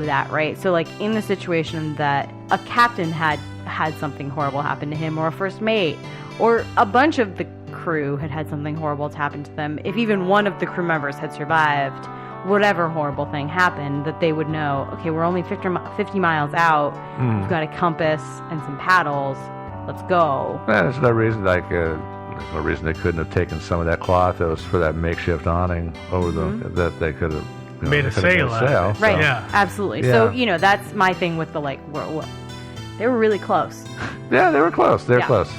that, right? So like in the situation that a captain had something horrible happen to him, or a first mate, or a bunch of the crew had something horrible to happen to them, if even one of the crew members had survived whatever horrible thing happened, that they would know, okay, we're only 50 miles out, we've got a compass and some paddles, let's go. There's no reason there's no reason they couldn't have taken some of that cloth that was for that makeshift awning over that they could have made a sail out of it. Right, Yeah. absolutely. Yeah. So, that's my thing with the, they were really close. Yeah, they were close. They were close.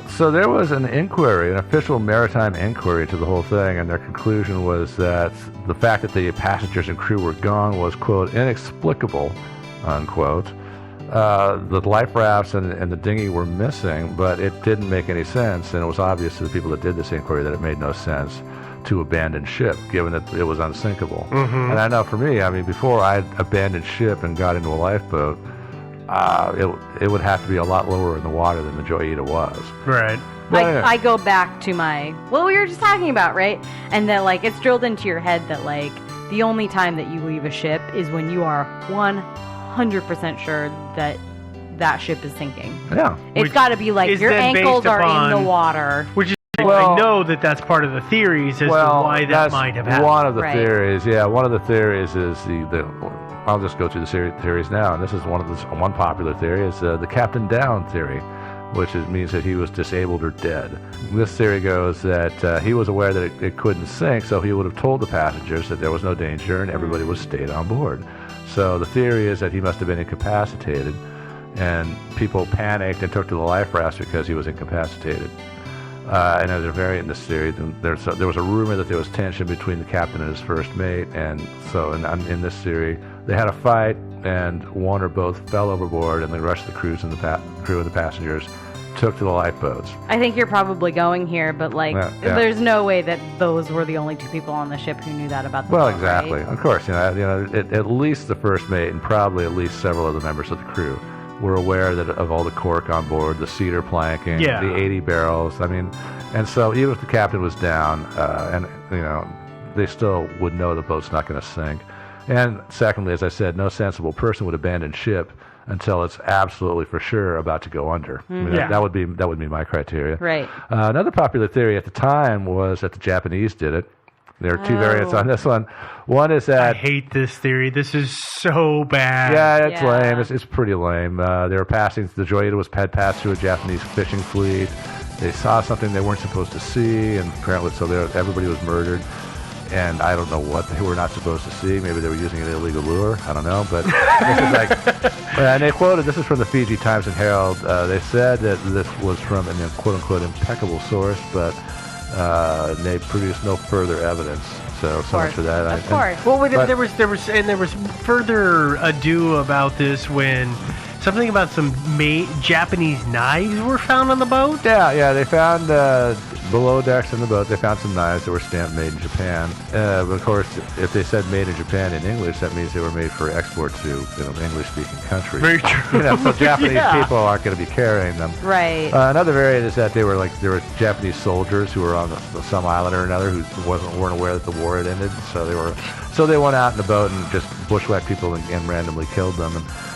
So there was an inquiry, an official maritime inquiry to the whole thing, and their conclusion was that the fact that the passengers and crew were gone was, quote, inexplicable, unquote. The life rafts and the dinghy were missing, but it didn't make any sense, and it was obvious to the people that did this inquiry that it made no sense to abandon ship, given that it was unsinkable. Mm-hmm. And I know for me, before I abandoned ship and got into a lifeboat, it would have to be a lot lower in the water than the Joyita was. Right. I go back to we were just talking about, right? And that, it's drilled into your head that, the only time that you leave a ship is when you are 100% sure that ship is sinking. Yeah. It's got to be your ankles are in the water. Which is, I know that's part of the theories as to why that might have happened. One of the theories, yeah. One of the theories is I'll just go through the theories now, and this is one popular theory is the Captain Down theory, which means that he was disabled or dead. This theory goes that he was aware that it couldn't sink, so he would have told the passengers that there was no danger and everybody would have stayed on board. So the theory is that he must have been incapacitated, and people panicked and took to the life rafts because he was incapacitated. And as a variant in this theory, there was a rumor that there was tension between the captain and his first mate, and so in this theory, they had a fight, and one or both fell overboard, and the rest of the crew and the passengers took to the lifeboats. I think you're probably going here, but there's no way that those were the only two people on the ship who knew that about the boat, exactly. Right? Of course, at least the first mate and probably at least several other members of the crew were aware of all the cork on board, the cedar planking, the 80 barrels. And so even if the captain was down, they still would know the boat's not going to sink. And secondly, as I said, no sensible person would abandon ship until it's absolutely for sure about to go under. That would be my criteria. Right. Another popular theory at the time was that the Japanese did it. There are two variants on this one. One is that I hate this theory. This is so bad. Yeah, it's lame. It's pretty lame. They were passing. The Joyita had passed through a Japanese fishing fleet. They saw something they weren't supposed to see, and apparently, everybody was murdered. And I don't know what they were not supposed to see. Maybe they were using an illegal lure. I don't know. But this is and they quoted. This is from the Fiji Times and Herald. They said that this was from an quote unquote impeccable source, but they produced no further evidence. So much for that. Of course. There was further ado about this when something about some Japanese knives were found on the boat. Yeah. They found below decks in the boat. They found some knives that were stamped "Made in Japan." Of course, if they said "Made in Japan" in English, that means they were made for export to English-speaking countries. Very true. So Japanese people aren't going to be carrying them. Right. Another variant is that there were Japanese soldiers who were on some island or another who weren't aware that the war had ended. So they went out in the boat and just bushwhacked people and randomly killed them.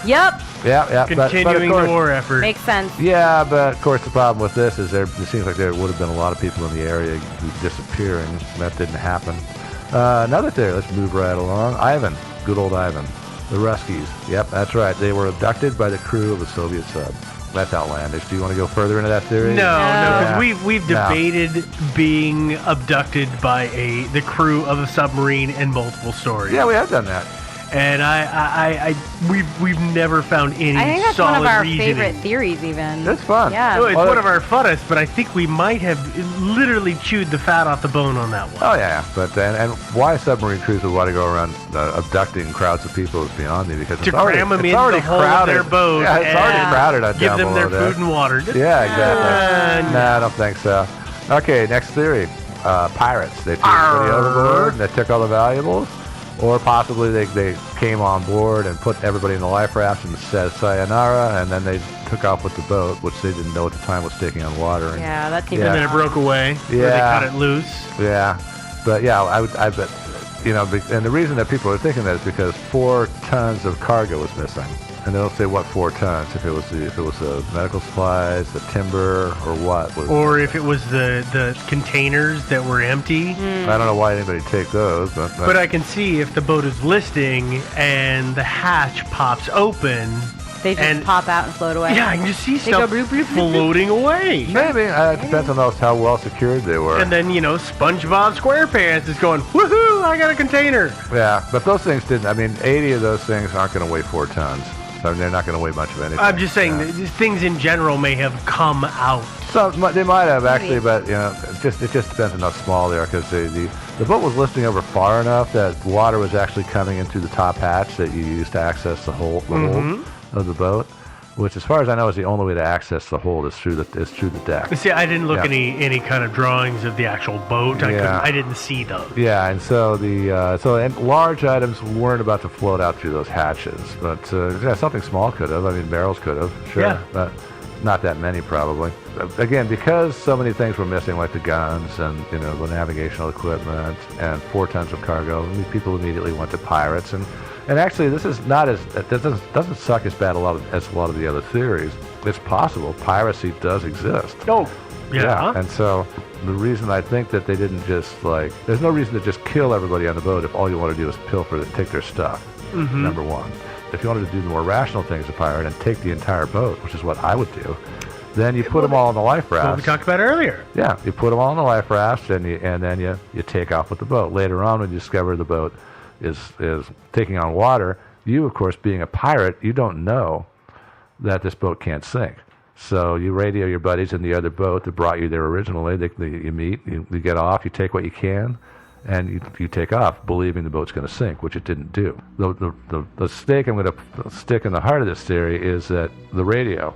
Yep. Yeah. Continuing the war effort. Makes sense. Yeah, but of course the problem with this is it seems like there would have been a lot of people in the area who disappearing. That didn't happen. Another theory. Let's move right along. Ivan, good old Ivan, the Ruskies. Yep, that's right. They were abducted by the crew of a Soviet sub. That's outlandish. Do you want to go further into that theory? No, because we've debated being abducted by the crew of a submarine in multiple stories. Yeah, we have done that. And we've never found any solid reasoning. I think that's one of our favorite theories, even. It's fun. Yeah. No, it's one of our funnest, but I think we might have literally chewed the fat off the bone on that one. Oh yeah, but and why submarine crews would want to go around abducting crowds of people is beyond me because to cram them into the hull of their boat. Yeah, it's already crowded. Give them their food and water. Yeah, exactly. No, I don't think so. Okay, next theory: pirates. They threw everybody overboard. They took all the valuables. Or possibly they came on board and put everybody in the life raft and said sayonara, and then they took off with the boat, which they didn't know at the time was taking on water. Yeah, that seems. And then it broke away. Yeah. Or they cut it loose. Yeah, but yeah, I bet and the reason that people are thinking that is because 4 tons of cargo was missing. And they don't say what 4 tons, if it was the medical supplies, the timber, or what. Or if it was the containers that were empty. I don't know why anybody take those. But I can see if the boat is listing and the hatch pops open. They just pop out and float away. Yeah, I can just see They stuff go bloop, bloop, bloop, bloop. floating away. Maybe. It depends on how well secured they were. And then, SpongeBob SquarePants is going, woohoo, I got a container. Yeah, but those things didn't. 80 of those things aren't going to weigh 4 tons. So they're not going to weigh much of anything. I'm just saying that things in general may have come out. So they might have actually, but it just depends on how small they are, because the boat was listing over far enough that water was actually coming in through the top hatch that you use to access the hold of the boat, which, as far as I know, is the only way to access the hold is through the deck. See, I didn't look any kind of drawings of the actual boat. I didn't see those. Yeah, and so and large items weren't about to float out through those hatches, but something small could have. Barrels could have, sure, yeah. But not that many probably. Again, because so many things were missing, like the guns and the navigational equipment and 4 tons of cargo, people immediately went to pirates. And actually, this is not as it doesn't suck as bad as a lot of the other theories. It's possible piracy does exist. Oh, yeah. And so the reason I think that they didn't just there's no reason to just kill everybody on the boat if all you want to do is pilfer and take their stuff. Mm-hmm. Number one. If you wanted to do the more rational things as a pirate and take the entire boat, which is what I would do, then you put them all on the life raft. What we talked about earlier. Yeah, you put them all on the life raft, and then you take off with the boat. Later on, when you discover the boat is taking on water, you, of course, being a pirate, you don't know that this boat can't sink. So you radio your buddies in the other boat that brought you there originally. You meet, you get off, you take what you can, and you take off, believing the boat's going to sink, which it didn't do. The stake I'm going to stick in the heart of this theory is that the radio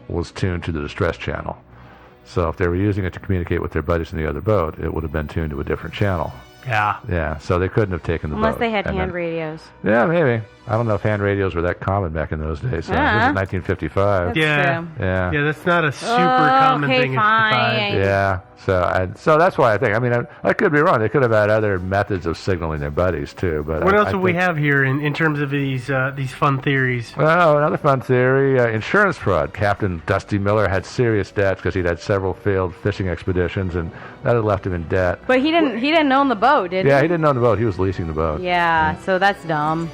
was tuned to the distress channel. So if they were using it to communicate with their buddies in the other boat, it would have been tuned to a different channel. Yeah. Yeah, so they couldn't have taken the boat. Unless they had hand radios. Yeah, maybe. I don't know if hand radios were that common back in those days. So This is 1955. That's Yeah. true. Yeah. Yeah, that's not a super common okay, thing in fine. 55. Yeah, so that's why I think. I could be wrong. They could have had other methods of signaling their buddies too. But What else do we think- have here in terms of these fun theories? Well, another fun theory: insurance fraud. Captain Dusty Miller had serious debts because he'd had several failed fishing expeditions, and that had left him in debt. But he didn't own the boat, did he? Yeah, he didn't own the boat. He was leasing the boat. Yeah, so that's dumb.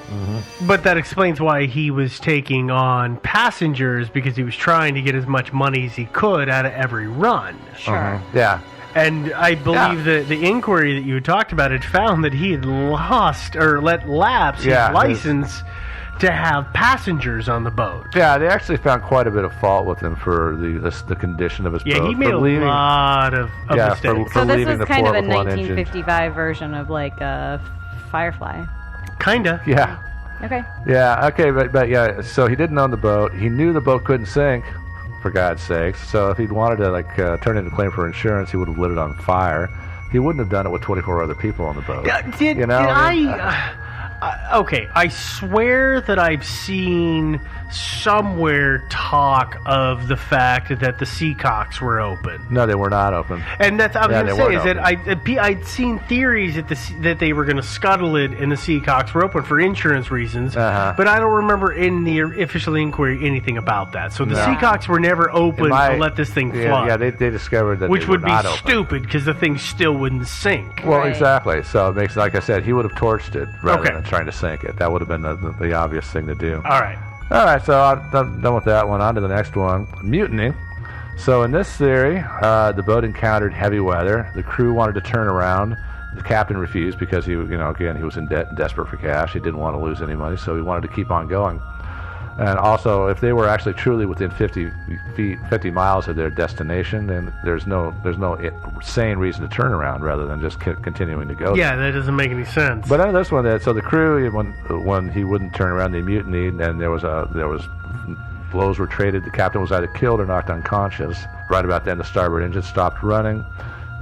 But that explains why he was taking on passengers, because he was trying to get as much money as he could out of every run. Sure. Yeah. And I believe that the inquiry that you had talked about had found that he had lost or let lapse his license to have passengers on the boat. Yeah, they actually found quite a bit of fault with him for the condition of his boat. Yeah, he made a lot of mistakes. For So this leaving was the kind of a 4 with 1 engine. 1955 version of Firefly. Kinda. Yeah. Okay. Yeah, okay, but yeah, so he didn't own the boat. He knew the boat couldn't sink, for God's sakes. So if he'd wanted to turn in a claim for insurance, he would have lit it on fire. He wouldn't have done it with 24 other people on the boat. Okay, I swear that I've seen somewhere talk of the fact that the Seacocks were open. No, they were not open. And that's I was Yeah, going they to say weren't is that I'd seen theories that they were going to scuttle it and the Seacocks were open for insurance reasons, but I don't remember in the official inquiry anything about that. So the Seacocks were never open to let this thing flood. Yeah, they discovered that which they were would be not open. stupid because the thing still wouldn't sink. Well, Right. exactly. So it makes, like I said, he would have torched it rather Okay. than trying to sink it. That would have been the obvious thing to do. All right. All right, so I'm done with that one. On to the next one. Mutiny. So in this theory, the boat encountered heavy weather. The crew wanted to turn around. The captain refused because he was in debt and desperate for cash. He didn't want to lose any money, so he wanted to keep on going. And also, if they were actually truly within 50 miles of their destination, then there's no sane reason to turn around rather than just continuing to go. Yeah, that doesn't make any sense. But under this one, so the crew, when he wouldn't turn around, they mutinied, and there was blows were traded. The captain was either killed or knocked unconscious. Right about then, the starboard engine stopped running,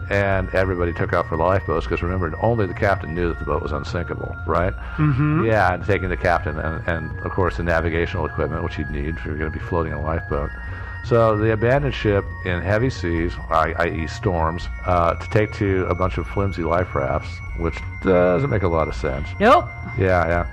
and everybody took out for the lifeboats, because remember, only the captain knew that the boat was unsinkable, right? Mm-hmm. Yeah, and taking the captain and of course the navigational equipment, which you'd need if you're going to be floating a lifeboat. So they abandoned ship in heavy seas, i.e. storms, to take to a bunch of flimsy life rafts, which doesn't make a lot of sense. Nope. Yeah.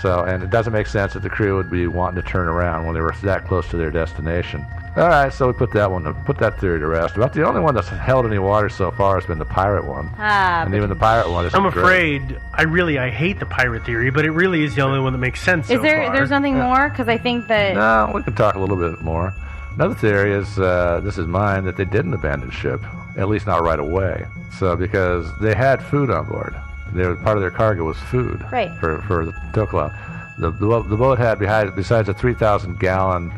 So, and it doesn't make sense that the crew would be wanting to turn around when they were that close to their destination. All right, so we put that theory to rest. About the only one that's held any water so far has been the pirate one. And even the pirate one is I'm afraid, I hate the pirate theory, but it really is the only one that makes sense so far. There's nothing more? Because I think that... No, we can talk a little bit more. Another theory is, this is mine, that they didn't abandon ship, at least not right away. So, because they had food on board. Part of their cargo was food. Right. For the Tokla. The boat had, besides a 3,000-gallon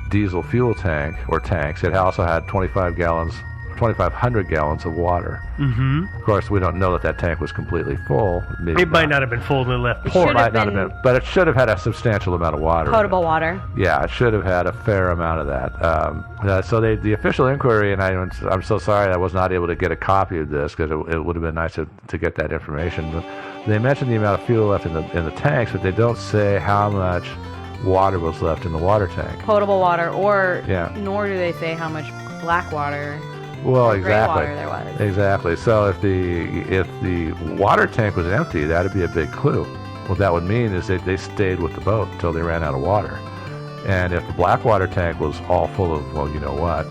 diesel fuel tank, or tanks, it also had 2,500 gallons of water. Mm-hmm. Of course, we don't know that tank was completely full. Maybe it might not have been full when they left port. It might not have been, but it should have had a substantial amount of water. Potable water. Yeah, it should have had a fair amount of that. So the official inquiry, and I'm so sorry I was not able to get a copy of this because it would have been nice to get that information. But they mentioned the amount of fuel left in the tanks, but they don't say how much water was left in the water tank. Potable water, nor do they say how much black water. Well, gray exactly. water there was. Exactly. So if the water tank was empty, that'd be a big clue. What that would mean is they stayed with the boat until they ran out of water. And if the black water tank was all full of, well, you know what,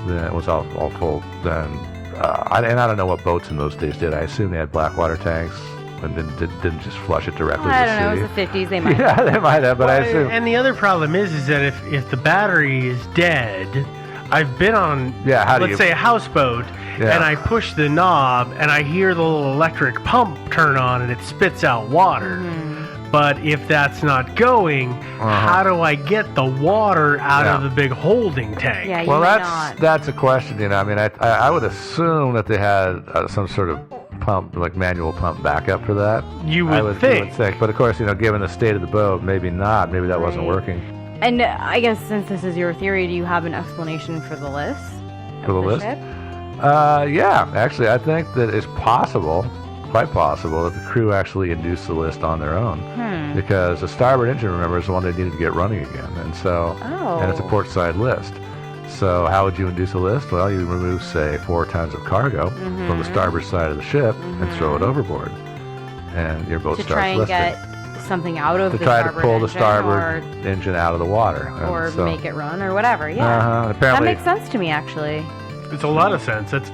then it was all full. Then I don't know what boats in those days did. I assume they had black water tanks and didn't just flush it directly to the sea. I don't know. It was the 50s. They might. Yeah, they might have. But I assume. And the other problem is that if the battery is dead. I've been on, let's say, a houseboat, and I push the knob, and I hear the little electric pump turn on, and it spits out water. Mm-hmm. But if that's not going, how do I get the water out of the big holding tank? Yeah, well, that's a question. I mean, I would assume that they had some sort of pump, like manual pump backup for that. You would think. But of course, given the state of the boat, maybe not. Maybe that wasn't working. And I guess since this is your theory, do you have an explanation for the list? For the list? Ship? Yeah. Actually, I think that it's possible, quite possible, that the crew actually induced the list on their own. Because the starboard engine, remember, is the one they needed to get running again. And so, and it's a port side list. So how would you induce a list? Well, you remove, say, 4 tons of cargo from the starboard side of the ship and throw it overboard. And your boat starts listing. Get something out of to the try to pull the engine starboard engine out of the water, or make it run, or whatever. Yeah, that makes sense to me. Actually, it's a lot of sense. It's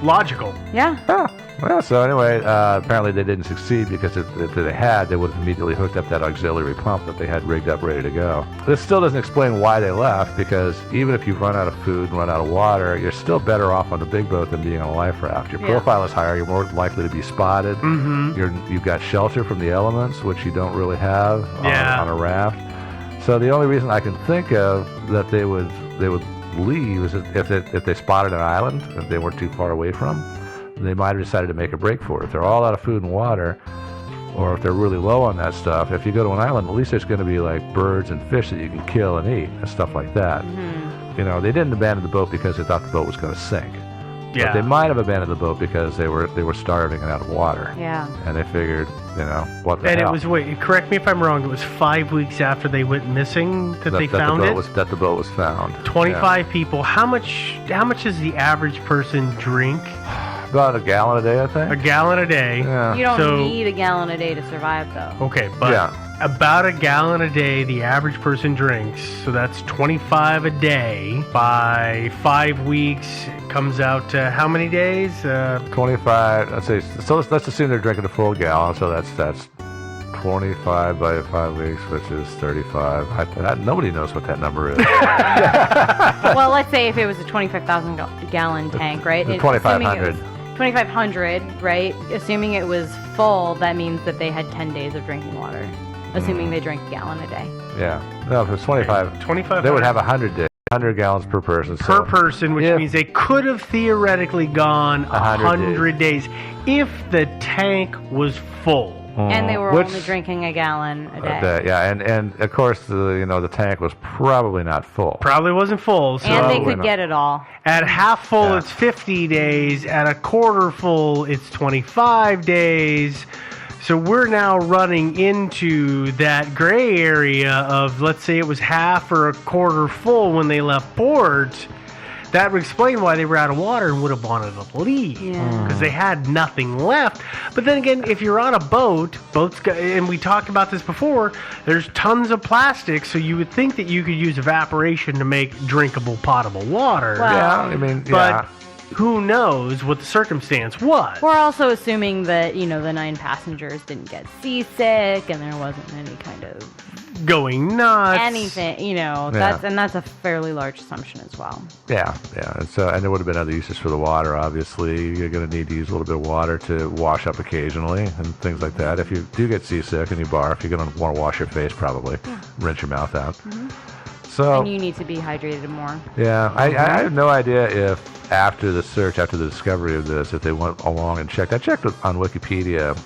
logical. Yeah. Well, so anyway, apparently they didn't succeed because if they had, they would have immediately hooked up that auxiliary pump that they had rigged up ready to go. This still doesn't explain why they left, because even if you run out of food and run out of water, you're still better off on the big boat than being on a life raft. Your profile is higher. You're more likely to be spotted. Mm-hmm. You've got shelter from the elements, which you don't really have on a raft. So the only reason I can think of that they would leave is if they spotted an island that they weren't too far away from. They might have decided to make a break for it. If they're all out of food and water, or if they're really low on that stuff, if you go to an island, at least there's going to be like birds and fish that you can kill and eat and stuff like that. Mm-hmm. They didn't abandon the boat because they thought the boat was going to sink. Yeah. But they might have abandoned the boat because they were starving and out of water. Yeah. And they figured, what the hell. And it was, correct me if I'm wrong, it was 5 weeks after they went missing that they found it? That the boat was found. 25 people. How much does the average person drink? About a gallon a day, I think. A gallon a day. Yeah. You don't need a gallon a day to survive, though. Okay, but about a gallon a day the average person drinks. So that's 25 a day. By 5 weeks, it comes out to how many days? 25. Let's say. So let's assume they're drinking a full gallon. So that's 25 by 5 weeks, which is 35. Nobody knows what that number is. Well, let's say if it was a 25,000 gallon tank, right? 2,500. 2,500, right? Assuming it was full, that means that they had 10 days of drinking water. Assuming they drank a gallon a day. Yeah. No, if it's 25, they would have 100 days. 100 gallons per person. Per person, which means they could have theoretically gone 100 days if the tank was full. And they were only drinking a gallon a day. And of course the tank was probably not full. Probably wasn't full. So and they could get it all. At half full, it's 50 days. At a quarter full, it's 25 days. So we're now running into that gray area of, let's say it was half or a quarter full when they left port. That would explain why they were out of water and would have wanted to leave. Because they had nothing left. But then again, if you're on a boats, and we talked about this before, there's tons of plastic, so you would think that you could use evaporation to make drinkable, potable water. Well, Yeah, I mean, But who knows what the circumstance was. We're also assuming that, the 9 passengers didn't get seasick and there wasn't any kind of Going nuts. anything, that's a fairly large assumption as well. Yeah. And so, and there would have been other uses for the water. Obviously, you're going to need to use a little bit of water to wash up occasionally and things like that. If you do get seasick and you barf, you're going to want to wash your face probably, rinse your mouth out. So, And you need to be hydrated more. yeah, I have no idea if after the search, after the discovery of this, if they went along and checked. I checked on Wikipedia,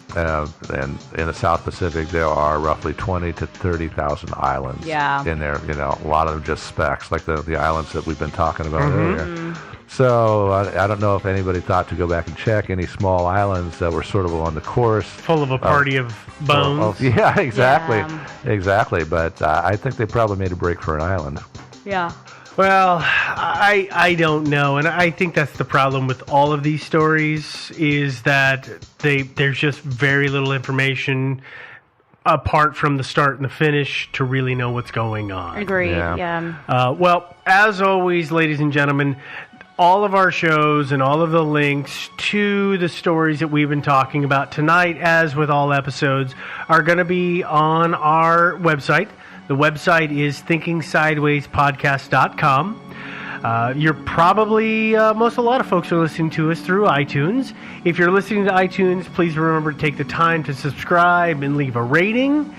and in the South Pacific, there are roughly 20 to 30,000 islands in there. A lot of them just specks, like the islands that we've been talking about earlier. So I don't know if anybody thought to go back and check any small islands that were sort of along the course. Full of a party of bones. Yeah, exactly. Yeah. Exactly. But I think they probably made a break for an island. Yeah. Well, I don't know, and I think that's the problem with all of these stories is that there's just very little information apart from the start and the finish to really know what's going on. Agreed. Yeah. Well, as always, ladies and gentlemen, all of our shows and all of the links to the stories that we've been talking about tonight, as with all episodes, are going to be on our website. The website is thinkingsidewayspodcast.com. You're probably, a lot of folks are listening to us through iTunes. If you're listening to iTunes, please remember to take the time to subscribe and leave a rating.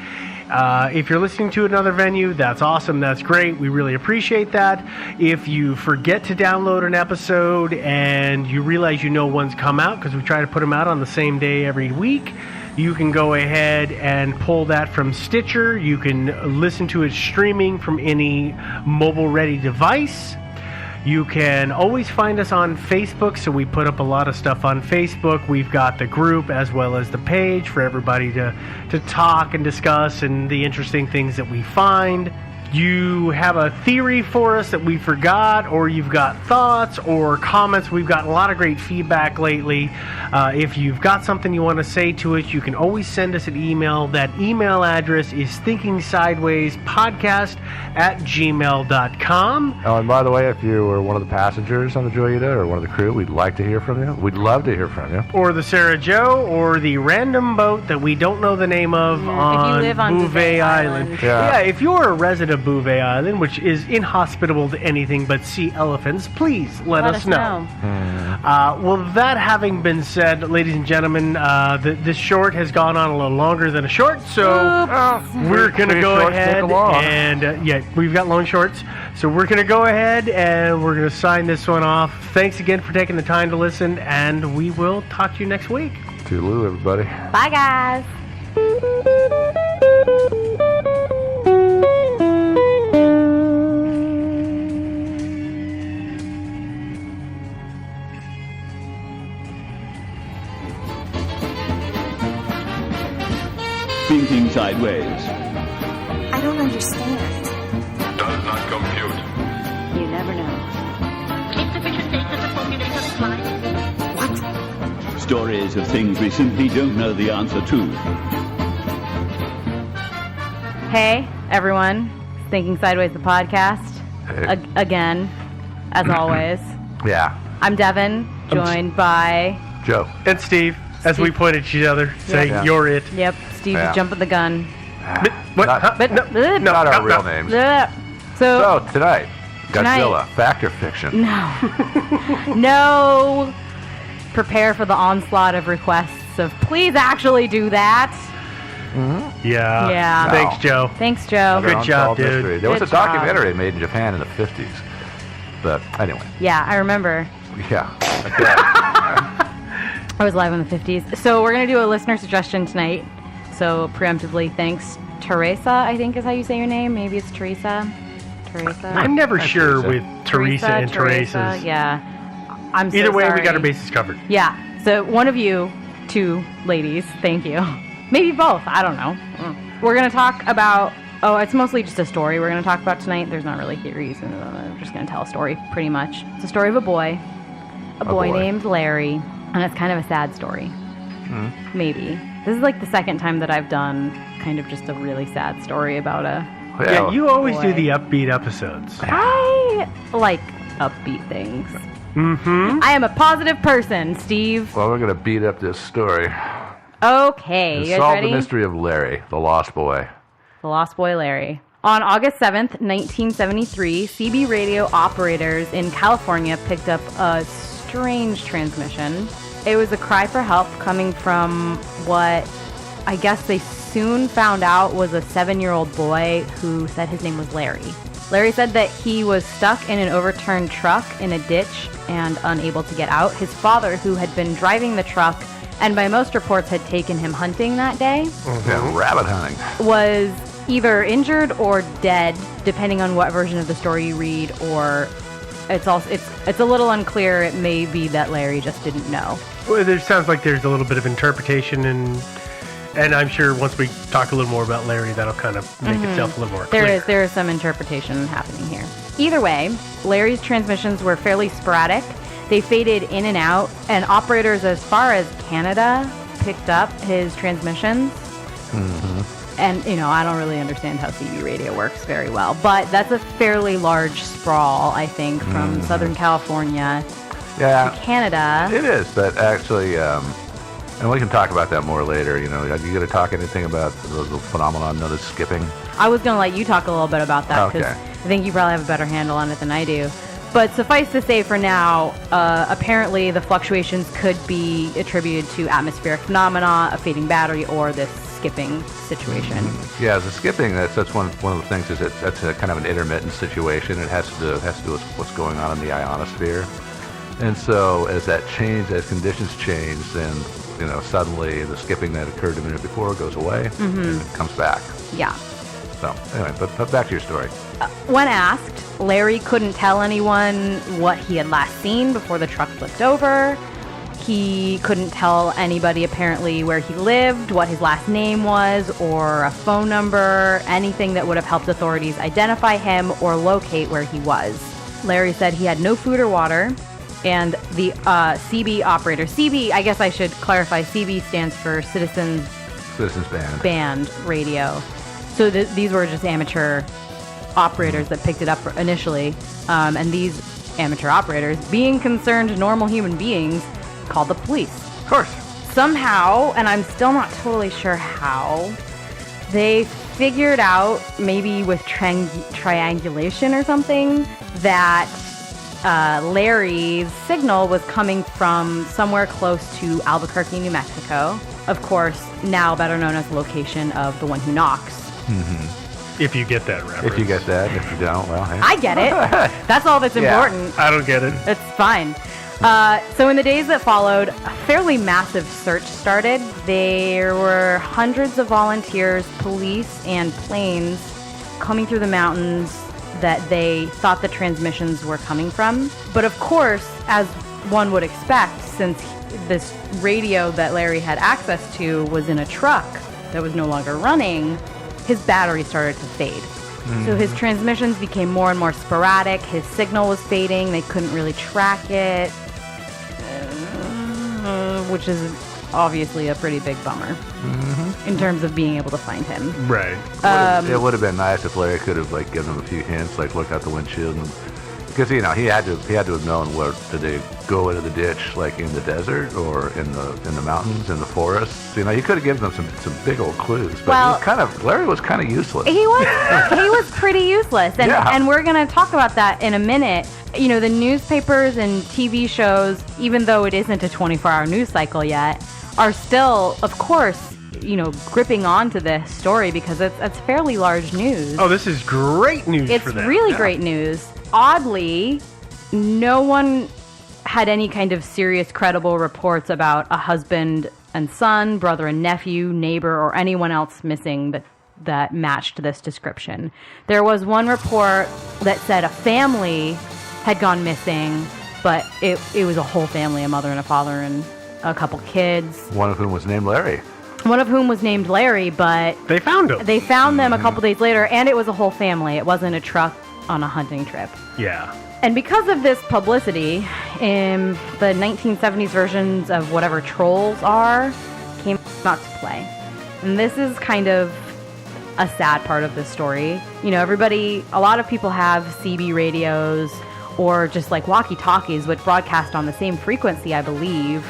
If you're listening to another venue, that's awesome. That's great. We really appreciate that. If you forget to download an episode and you realize one's come out, because we try to put them out on the same day every week, you can go ahead and pull that from Stitcher. You can listen to it streaming from any mobile-ready device. You can always find us on Facebook, so we put up a lot of stuff on Facebook. We've got the group as well as the page for everybody to talk and discuss and the interesting things that we find. You have a theory for us that we forgot, or you've got thoughts or comments. We've got a lot of great feedback lately. If you've got something you want to say to us, you can always send us an email. That email address is thinkingsidewayspodcast@gmail.com. Oh, and by the way, if you were one of the passengers on the Joyita or one of the crew, we'd like to hear from you. We'd love to hear from you. Or the Sarah Joe, or the random boat that we don't know the name of on if you live on Bouvet Island. Yeah. If you're a resident of Bouvet Island, which is inhospitable to anything but sea elephants, please let us know. Well, that having been said, ladies and gentlemen, this short has gone on a little longer than a short, so we're going to go ahead and, we've got long shorts, so we're going to go ahead and we're going to sign this one off. Thanks again for taking the time to listen, and we will talk to you next week. Toodaloo, everybody. Bye, guys. Thinking Sideways. I don't understand. Does not compute. You never know. Insufficient data to formulate a reply. What? Stories of things we simply don't know the answer to. Hey, everyone. Thinking Sideways, the podcast. Hey. Again, as always. Yeah. I'm Devin, joined by... Joe. And Steve, as we point at each other, saying, Yeah. you're it. Yep, Steve, Yeah. you jumped the gun. What? Not, Huh? But, not our real names. So, So, tonight, Godzilla, fact or fiction? no. Prepare for the onslaught of requests of please actually do that. Yeah. Yeah. No. Thanks, Joe. Thanks, Joe. Good job, Unsolved dude. mystery. There was Good a job. documentary made in Japan in the 50s. But anyway, Yeah, I remember. yeah. Okay. I was live in the 50s. So we're going to do a listener suggestion tonight. So preemptively, thanks, Teresa, I think is how you say your name. Maybe it's Teresa. Teresa. I'm never sure Teresa. with Teresa and Teresa's. Yeah. I'm so Either way, sorry. we got our bases covered. Yeah. So one of you, two ladies, thank you. Maybe both. I don't know. We're going to talk about... Oh, it's mostly just a story we're going to talk about tonight. There's not really theories. I'm just going to tell a story, pretty much. It's a story of a boy. A boy named Larry. And it's kind of a sad story. Maybe. This is like the second time that I've done kind of just a really sad story about a... Yeah, you always do the upbeat episodes. I like upbeat things. I am a positive person, Steve. Well, we're going to beat up this story. Okay, you guys solve ready? the mystery of Larry, the lost boy. The Lost Boy Larry. On August 7th, 1973, CB radio operators in California picked up a strange transmission. It was a cry for help coming from what I guess they soon found out was a 7-year-old boy who said his name was Larry. Larry said that he was stuck in an overturned truck in a ditch and unable to get out. His father, who had been driving the truck and by most reports had taken him hunting that day, Yeah, rabbit hunting. was either injured or dead, depending on what version of the story you read, or it's a little unclear. It may be that Larry just didn't know. Well, there sounds like there's a little bit of interpretation, and I'm sure once we talk a little more about Larry, that'll kind of make itself a little more clear. There is some interpretation happening here. Either way, Larry's transmissions were fairly sporadic. They faded in and out, and operators as far as Canada picked up his transmissions. And, I don't really understand how CB radio works very well, but that's a fairly large sprawl, I think, from Southern California to Canada. It is, but actually, and we can talk about that more later. Are you going to talk anything about the phenomenon known as skipping? I was going to let you talk a little bit about that, because I think you probably have a better handle on it than I do. But suffice to say for now, apparently the fluctuations could be attributed to atmospheric phenomena, a fading battery, or this skipping situation. Yeah, the skipping, that's one of the things is that's a kind of an intermittent situation. It has to do with what's going on in the ionosphere. And so as conditions change, then, suddenly the skipping that occurred a minute before goes away and it comes back. Yeah. So anyway, but back to your story. When asked, Larry couldn't tell anyone what he had last seen before the truck flipped over. He couldn't tell anybody apparently where he lived, what his last name was, or a phone number, anything that would have helped authorities identify him or locate where he was. Larry said he had no food or water, and the CB operator, CB, I guess I should clarify, CB stands for Citizens Band Radio. So these were just amateur operators that picked it up initially, and these amateur operators, being concerned normal human beings, called the police. Of course. Somehow, and I'm still not totally sure how, they figured out, maybe with triangulation or something, that Larry's signal was coming from somewhere close to Albuquerque, New Mexico. Of course, now better known as the location of The One Who Knocks. If you get that reference. If you get that, if you don't, well, hey. I get it. That's all that's important. I don't get it. It's fine. So in the days that followed, a fairly massive search started. There were hundreds of volunteers, police, and planes coming through the mountains that they thought the transmissions were coming from. But of course, as one would expect, since this radio that Larry had access to was in a truck that was no longer running, his battery started to fade. So his transmissions became more and more sporadic. His signal was fading. They couldn't really track it, which is obviously a pretty big bummer in terms of being able to find him. Right. It would have been nice if Larry could have given him a few hints, like look out the windshield, because he had to have known where did they go into the ditch, like in the desert or in the mountains, in the forests. He could have given them some big old clues, but Larry was kind of useless. He was pretty useless, and we're gonna talk about that in a minute. The newspapers and TV shows, even though it isn't a 24-hour news cycle yet, are still, of course, gripping onto this story because it's fairly large news. Oh, this is great news for them. It's really great news. Oddly, no one had any kind of serious, credible reports about a husband and son, brother and nephew, neighbor, or anyone else missing that matched this description. There was one report that said a family had gone missing, but it was a whole family, a mother and a father and a couple kids. One of whom was named Larry. one of whom was named Larry, but They found him. they found them a couple days later, and it was a whole family. It wasn't a truck on a hunting trip. Yeah. And because of this publicity, in the 1970s versions of whatever trolls are came out to play. And this is kind of a sad part of this story. You know, a lot of people have CB radios or just like walkie-talkies, which broadcast on the same frequency, I believe.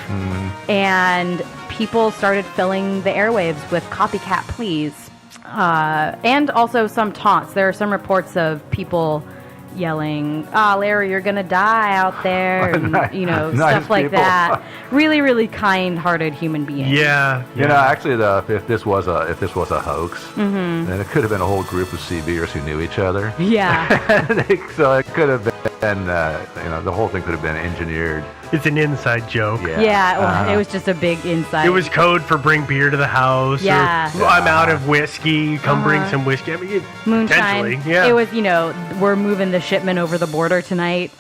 And people started filling the airwaves with copycat pleas. And also some taunts. There are some reports of people yelling, Larry, you're gonna die out there, and Nice stuff like people. that. Really, really kind-hearted human beings. Yeah. You know, actually, if this was a hoax, then it could have been a whole group of CBers who knew each other. Yeah. So it could have been, the whole thing could have been engineered. It's an inside joke. Yeah, it was just a big insight. It was code for bring beer to the house. Yeah. Or, I'm out of whiskey. Come bring some whiskey. I mean, moonshine. potentially, yeah. It was, we're moving the shipment over the border tonight.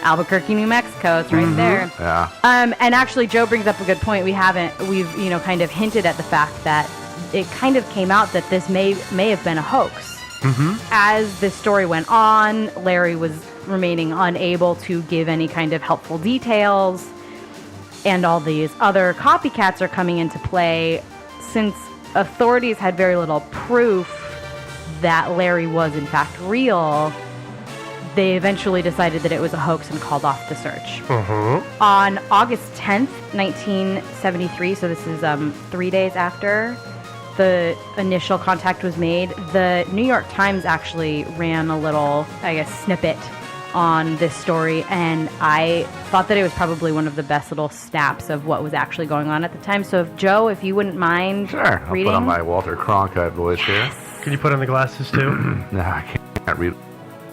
Albuquerque, New Mexico. It's right there. Yeah. And actually, Joe brings up a good point. We've kind of hinted at the fact that it kind of came out that this may have been a hoax. As this story went on, Larry was remaining unable to give any kind of helpful details, and all these other copycats are coming into play. Since authorities had very little proof that Larry was in fact real, they eventually decided that it was a hoax and called off the search. On August 10th, 1973, so this is 3 days after the initial contact was made, the New York Times actually ran a little, snippet on this story, and I thought that it was probably one of the best little snaps of what was actually going on at the time. So, Joe, if you wouldn't mind Sure. I'll reading. put on my Walter Cronkite voice here. Can you put on the glasses too? No, I can't read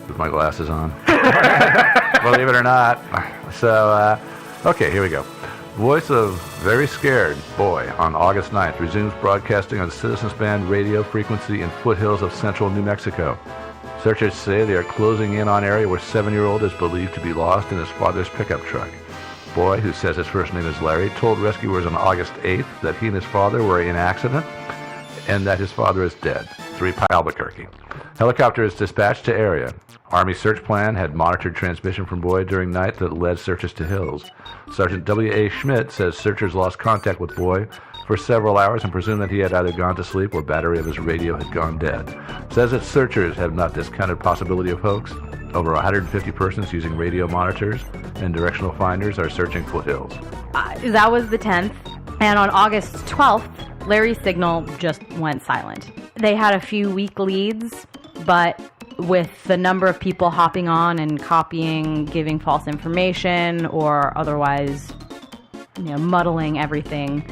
with my glasses on. Believe it or not. So, okay, here we go. Voice of very scared boy on August 9th resumes broadcasting on Citizens Band radio frequency in foothills of central New Mexico. Searchers say they are closing in on area where 7-year-old is believed to be lost in his father's pickup truck. Boy, who says his first name is Larry, told rescuers on August 8th that he and his father were in an accident and that his father is dead. 3 Albuquerque. Helicopter is dispatched to area. Army search plan had monitored transmission from Boyd during night that led searches to Hills. Sergeant W.A. Schmidt says searchers lost contact with Boyd for several hours and presumed that he had either gone to sleep or battery of his radio had gone dead. Says that searchers have not discounted possibility of hoax. Over 150 persons using radio monitors and directional finders are searching foothills. That was the 10th. And on August 12th, Larry's signal just went silent. They had a few weak leads, but with the number of people hopping on and copying, giving false information, or otherwise, muddling everything.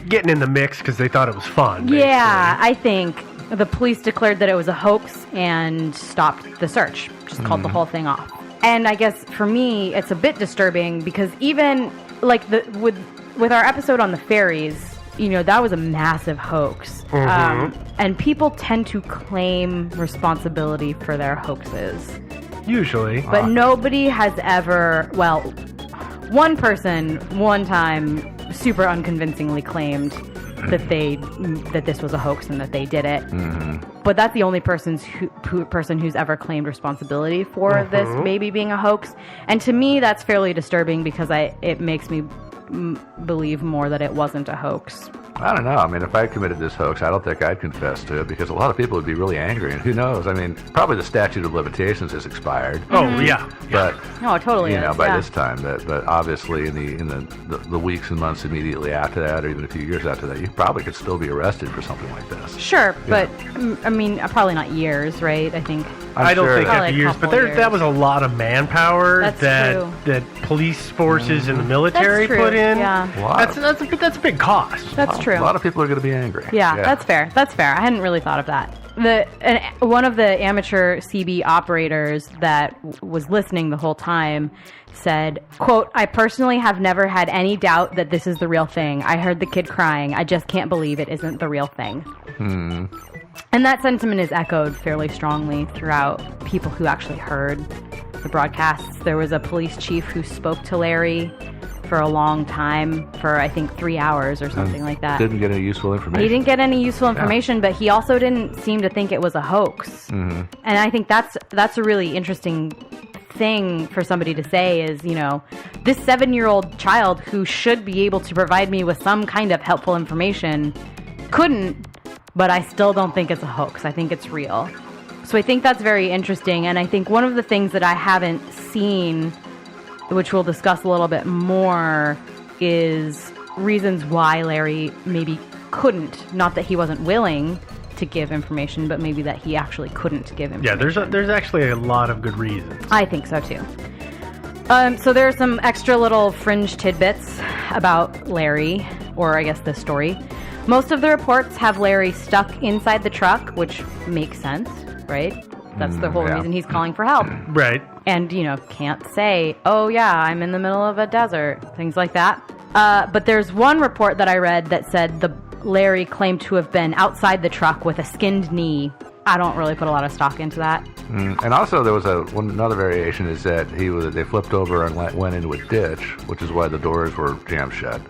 Getting in the mix because they thought it was fun. Basically. Yeah, I think the police declared that it was a hoax and stopped the search. Just called the whole thing off. And I guess for me, it's a bit disturbing because even like with our episode on the ferries, that was a massive hoax. And people tend to claim responsibility for their hoaxes. Usually. But nobody has ever, one person, one time, super unconvincingly claimed that this was a hoax and that they did it. But that's the only person who's ever claimed responsibility for this maybe being a hoax. And to me, that's fairly disturbing because it makes me believe more that it wasn't a hoax. I don't know. I mean, if I committed this hoax, I don't think I'd confess to it because a lot of people would be really angry. And who knows? I mean, probably the statute of limitations is expired. Oh, yeah. But No, it totally is. by this time, but obviously in the weeks and months immediately after that, or even a few years after that, you probably could still be arrested for something like this. Sure, but I mean, probably not years, right? I think. I don't think Probably after a years, but couple years. that was a lot of manpower That's that true. that police forces and the military That's true, put in. yeah. That's a big cost. That's true. A lot of people are going to be angry. Yeah, that's fair. That's fair. I hadn't really thought of that. One of the amateur CB operators that was listening the whole time said, quote, "I personally have never had any doubt that this is the real thing. I heard the kid crying. I just can't believe it isn't the real thing." And that sentiment is echoed fairly strongly throughout people who actually heard the broadcasts. There was a police chief who spoke to Larry for a long time, for I think 3 hours or something like that. Didn't get any useful information. He didn't get any useful information, but he also didn't seem to think it was a hoax. Mm-hmm. And I think that's a really interesting thing for somebody to say is, you know, this 7-year-old child who should be able to provide me with some kind of helpful information couldn't, but I still don't think it's a hoax. I think it's real. So I think that's very interesting. And I think one of the things that I haven't seen, which we'll discuss a little bit more, is reasons why Larry maybe couldn't. Not that he wasn't willing to give information, but maybe that he actually couldn't give information. Yeah, there's actually a lot of good reasons. I think so too. So there are some extra little fringe tidbits about Larry, or I guess this story. Most of the reports have Larry stuck inside the truck, which makes sense, right? That's the whole reason he's calling for help. Right. And, you know, can't say, oh yeah, I'm in the middle of a desert, things like that. But there's one report that I read that said Larry claimed to have been outside the truck with a skinned knee. I don't really put a lot of stock into that. And also there was another variation is that they flipped over and went into a ditch, which is why the doors were jammed shut.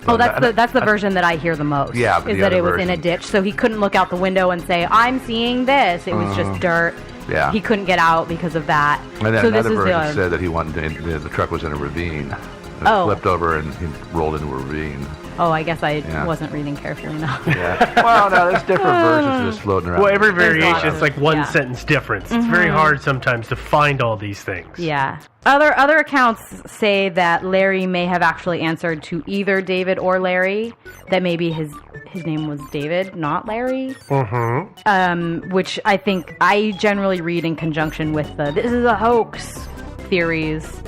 Oh, that's the version that I hear the most. Yeah, but is that it was in a ditch, so he couldn't look out the window and say, "I'm seeing this." It was just dirt. Yeah, he couldn't get out because of that. And then so another this version is said that the truck was in a ravine. It flipped over and he rolled into a ravine. Oh, I guess I wasn't reading carefully enough. Yeah. Well, no, there's different versions just floating around. Well, every variation is like one sentence difference. Mm-hmm. It's very hard sometimes to find all these things. Yeah. Other accounts say that Larry may have actually answered to either David or Larry. That maybe his name was David, not Larry. Mm-hmm. Which I think I generally read in conjunction with the "this is a hoax" theories.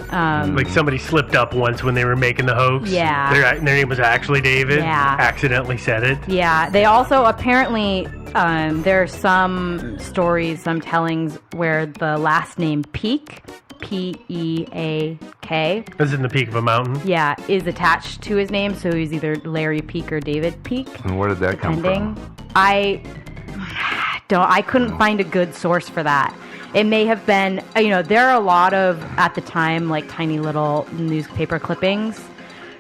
Like somebody slipped up once when they were making the hoax. Yeah. Their name was actually David. Yeah. Accidentally said it. Yeah. They also apparently, there are some stories, some tellings where the last name Peak, P-E-A-K. This is in the peak of a mountain. Yeah, is attached to his name, so he's either Larry Peak or David Peak. And where did that come from? I couldn't find a good source for that. It may have been, there are a lot of, at the time, like tiny little newspaper clippings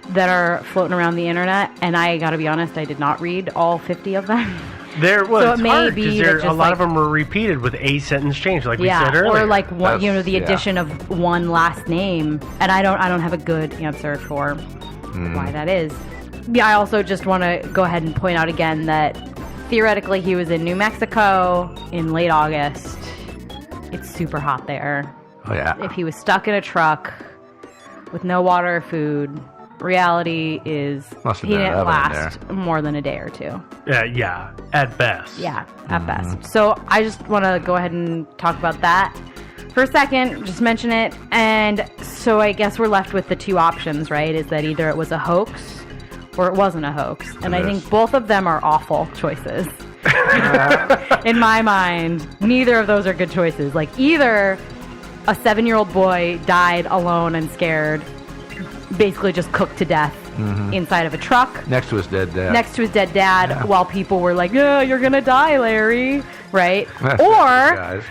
that are floating around the internet, and I gotta be honest, I did not read all 50 of them. It's hard because a lot of them were repeated with a sentence change, like we said earlier. Or like one, the addition of one last name, and I don't have a good answer for why that is. Yeah, I also just want to go ahead and point out again that theoretically he was in New Mexico in late August. It's super hot there. Oh, yeah. If he was stuck in a truck with no water or food, reality is he didn't last more than a day or two. Yeah, at best. Yeah, at best. So I just want to go ahead and talk about that for a second, just mention it. And so I guess we're left with the two options, right? Is that either it was a hoax or it wasn't a hoax. And I think both of them are awful choices. In my mind, neither of those are good choices. Like, either a 7-year-old boy died alone and scared, basically just cooked to death inside of a truck next to his dead dad, while people were like, "Yeah, you're gonna die, Larry," right? Or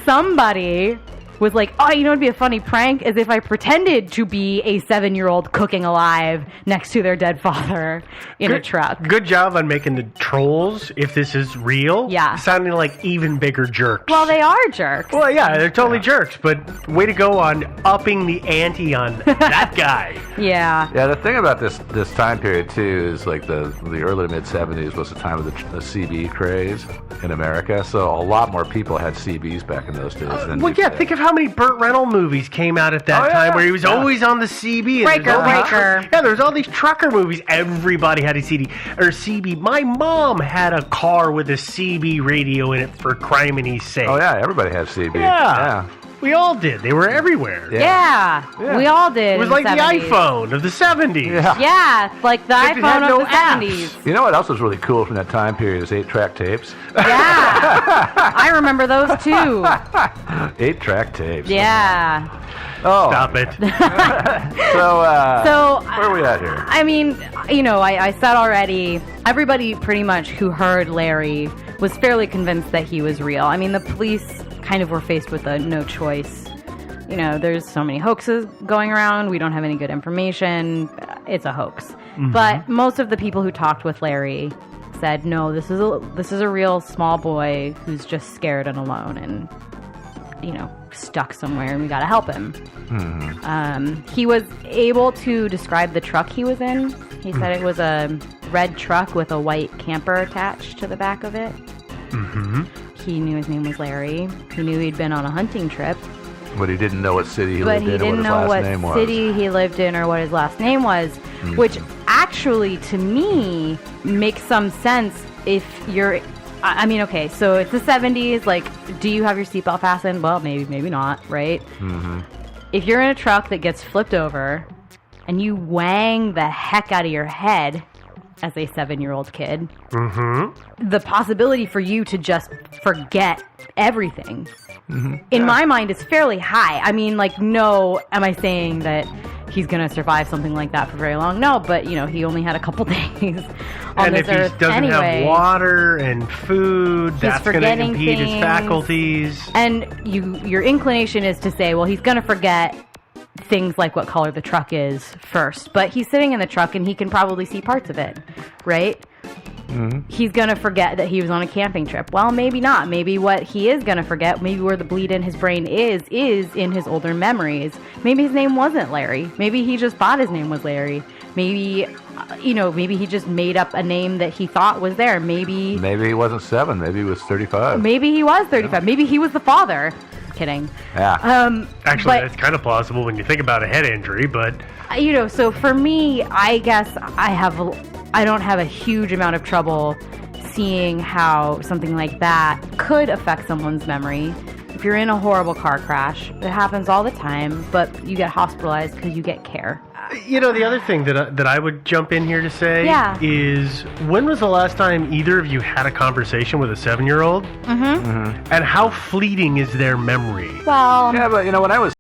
somebody was like, "Oh, it'd be a funny prank is if I pretended to be a 7-year-old cooking alive next to their dead father in a truck." Good job on making the trolls, if this is real, sounding like even bigger jerks. Well, they are jerks. Well, yeah, they're totally jerks, but way to go on upping the ante on that guy. Yeah. Yeah, the thing about this time period, too, is like the early to mid-'70s was the time of the CB craze in America, so a lot more people had CBs back in those days than think of how many Burt Reynolds movies came out at that time where he was always on the CB. Breaker. Yeah, there's all these trucker movies. Everybody had a CD or CB. My mom had a car with a CB radio in it for Crimony's sake. Oh, yeah, everybody had CB. Yeah. We all did. They were everywhere. Yeah. We all did. It was like the iPhone of the 70s. Yeah, like the iPhone of the 70s. You know what else was really cool from that time period is 8-track tapes. Yeah. I remember those too. 8-track tapes. Yeah. Oh. Stop it. So where are we at here? I mean, I said already, everybody pretty much who heard Larry was fairly convinced that he was real. I mean, the police kind of were faced with a no choice, you know, there's so many hoaxes going around. We don't have any good information. It's a hoax. But most of the people who talked with Larry said, no, this is a real small boy who's just scared and alone and, you know, stuck somewhere, and we got to help him. He was able to describe the truck he was in. He said it was a red truck with a white camper attached to the back of it. He knew his name was Larry. He knew he'd been on a hunting trip. But he didn't know what city he lived in or what his last name was. But he didn't know what city he lived in or what his last name was, which actually, to me, makes some sense if you're... I mean, okay, so it's the 70s. Like, do you have your seatbelt fastened? Well, maybe not, right? If you're in a truck that gets flipped over and you wang the heck out of your head as a 7-year-old kid, the possibility for you to just forget everything, in my mind, is fairly high. I mean, like, no, am I saying that he's going to survive something like that for very long? No, but, you know, he only had a couple days on and this earth. And if he doesn't have water and food, that's going to impede his faculties. And your inclination is to say, well, he's going to forget things like what color the truck is first. But he's sitting in the truck and he can probably see parts of it, right? He's going to forget that he was on a camping trip. Well, maybe not. Maybe what he is going to forget, maybe where the bleed in his brain is in his older memories. Maybe his name wasn't Larry. Maybe he just thought his name was Larry. Maybe, you know, maybe he just made up a name that he thought was there. Maybe he wasn't 7. Maybe he was 35. Maybe he was 35. Yeah. Maybe he was the father. Kidding. Yeah. Actually, that's kind of plausible when you think about a head injury, but... You know, so for me, I guess I don't have a huge amount of trouble seeing how something like that could affect someone's memory. If you're in a horrible car crash, it happens all the time, but you get hospitalized because you get care. You know, the other thing that I would jump in here to say is, when was the last time either of you had a conversation with a 7-year-old? And how fleeting is their memory? Well... Yeah, but, you know, when I was